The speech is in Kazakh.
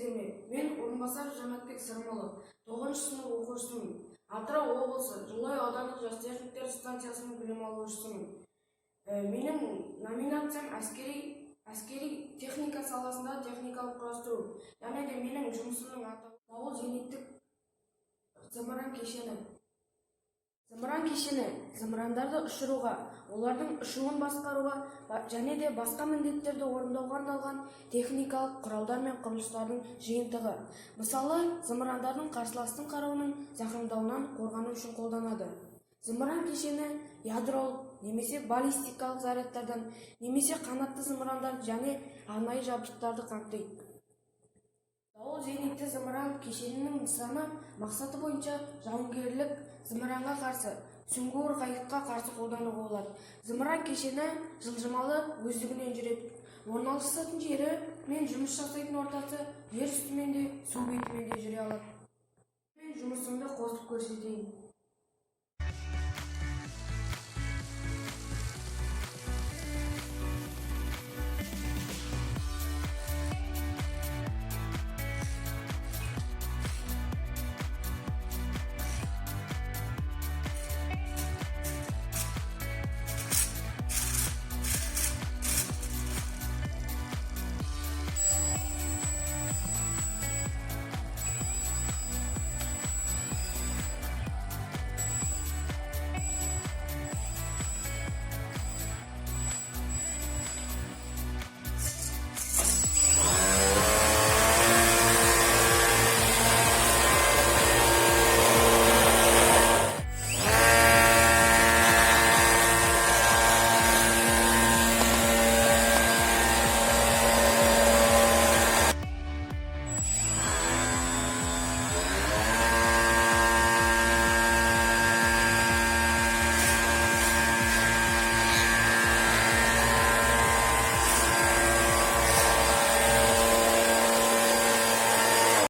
сәлеметсіздер ме? Мен Орынбасар Жанатбек Сырмалы, 9-шы сынып оқушысымын. Атырау облысы Жылой аудандық жас техниктер станциясының білім алушысымын. Менің номинациям әскери техника саласында техникалық құрастыру. Және де менің жұмысымның атауы дауыл зениттік зымыран кешені. Зымыран кешені зымырандарды ұшыруға, олардың ұшуын басқаруға және де басқа міндеттерді орындауға арналған техникалық құралдар мен құрылыстардың жиынтығы. Мысалы, зымырандардың қарсыластың қаруының зақымдауынан қорғану үшін қолданады. Зымыран кешені ядролық немесе баллистикалық зарядтардан немесе қанатты зымырандар және арнайы жабдықтарды қамтиды. Дауыл зенитті зымыран кешенінің нысаны мақсаты бойынша жауынгерлік зымыранға қарсы, сүңгуір қайыққа қарсы қолдануға болады. Зымыран кешені жылжымалы өздігінен жүреді. Орналасатын жері мен жұмыс жасайтын ортасы жер үстімен де, су бетімен де жүре алады. Мен жұмысымды қосып көрсетейін.